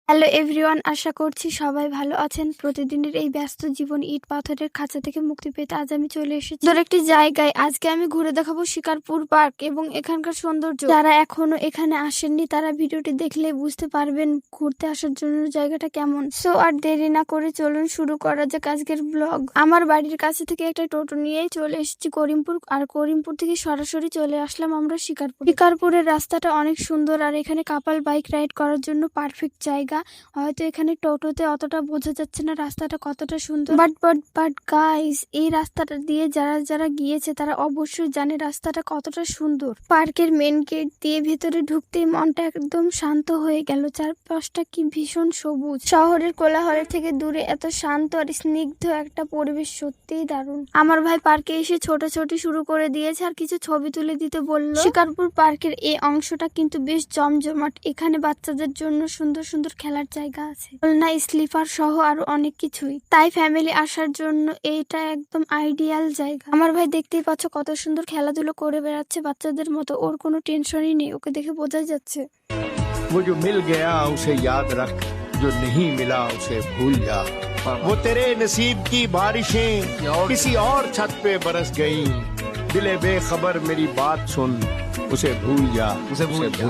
Hello everyone, আশা করছি সবাই ভালো আছেন। প্রতিদিনের এই ব্যস্ত জীবন ইট পাথরের খাঁচা থেকে মুক্তি পেতে আজ আমি চলে এসেছি সুন্দর একটি জায়গায়। আজকে আমি ঘুরে দেখাবো শিকারপুর পার্ক এবং এখানকার সৌন্দর্য। যারা এখনো এখানে আসেননি তারা ভিডিওটি দেখলে বুঝতে পারবেন ঘুরতে আসার জন্য জায়গাটা কেমন। সো আর দেরি না করে চলুন শুরু করা যাক আজকের ব্লগ। আমার বাড়ির কাছে থেকে একটা টোটো নিয়ে চলে এসেছি করিমপুর, আর করিমপুর থেকে সরাসরি চলে আসলাম আমরা শিকারপুর। শিকারপুরের রাস্তাটা অনেক সুন্দর, আর এখানে কাপাল বাইক রাইড করার জন্য পারফেক্ট জায়গা। হয়তো এখানে টোটোতে অতটা বোঝা যাচ্ছে না রাস্তাটা কতটা সুন্দর, বাট গাইস, এই রাস্তাটা দিয়ে যারা যারা গিয়েছে তারা অবশ্যই জানে রাস্তাটা কতটা সুন্দর। পার্কের মেন গেট দিয়ে ভেতরে ঢুকতেই মনটা একদম শান্ত হয়ে গেল। চারপাশটা কি ভীষণ সবুজ, শহরের কোলাহলের থেকে দূরে এত শান্ত আর স্নিগ্ধ একটা পরিবেশ সত্যিই দারুণ। আমার ভাই পার্কে এসে ছোটাছুটি শুরু করে দিয়েছে আর কিছু ছবি তুলে দিতে বললো। শিকারপুর পার্কের এই অংশটা কিন্তু বেশ জমজমাট। এখানে বাচ্চাদের জন্য সুন্দর সুন্দর খেলার জায়গা আছে, দোলনা, স্লিপার সহ আরো অনেক কিছুই। তাই ফ্যামিলি আসার জন্য এটা একদম আইডিয়াল জায়গা। আমার ভাই দেখতেই পাচ্ছ কত সুন্দর খেলাধুলো করে বেড়াচ্ছে বাচ্চাদের মতো। ওর কোনো টেনশনই নেই, ওকে দেখে বোঝাই যাচ্ছে। वो जो मिल गया उसे याद रख, जो नहीं मिला उसे भूल जा। वो तेरे नसीब की बारिशें किसी और छत पे बरस गई। दिले बेखबर मेरी बात सुन, उसे भूल जा, उसे भूल जा।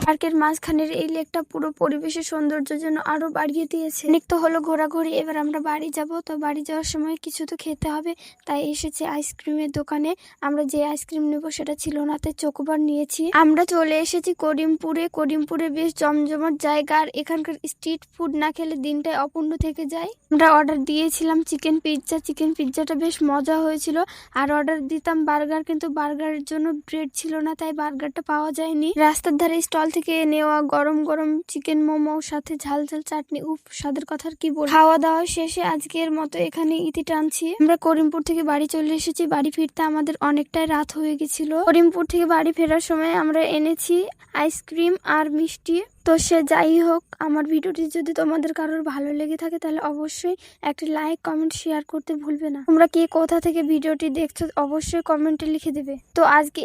পার্কের মাঝখানের এই লেকটা পুরো পরিবেশের সৌন্দর্যের জন্য আরো বাড়িয়ে দিয়েছে। অনেক তো হলো ঘোরাঘুরি, এবার আমরা বাড়ি যাব। তো বাড়ি যাওয়ার সময় কিছু তো খেতে হবে, তাই এসেছি আইসক্রিমের দোকানে। আমরা যে আইসক্রিম নেবো সেটা ছিল না, তাই চকোবার নিয়েছি। আমরা চলে এসেছি করিমপুরে। করিমপুরে বেশ জমজমাট জায়গা, আর এখানকার স্ট্রিট ফুড না খেলে দিনটাই অপূর্ণ থেকে যায়। আমরা অর্ডার দিয়েছিলাম চিকেন পিৎজা। চিকেন পিৎজাটা বেশ মজা হয়েছিল। আর অর্ডার দিতাম বার্গার, কিন্তু বার্গারের জন্য ব্রেড ছিল না, তাই বার্গারটা পাওয়া যায়নি। রাস্তার ধারে স্টল থেকে নেওয়া গরম গরম চিকেন মোমো সাথে ঝাল ঝাল চাটনি, উফ, স্বাদের কথা আর কি বল। খাওয়া দাওয়া শেষে আজকের মতো এখানে ইতি টানছি। আমরা করিমপুর থেকে বাড়ি চলে এসেছি। বাড়ি ফিরতে আমাদের অনেকটাই রাত হয়ে গেছিল। করিমপুর থেকে বাড়ি ফেরার সময় আমরা এনেছি আইসক্রিম আর মিষ্টি। তো সে যাই হোক, আমার ভিডিওটি যদি তোমাদের কারোর ভালো লেগে থাকে তাহলে অবশ্যই একটা লাইক, কমেন্ট, শেয়ার করতে ভুলবে না। তোমরা কে কোথা থেকে ভিডিওটি দেখছো অবশ্যই কমেন্টে লিখে দেবে। তো আজকে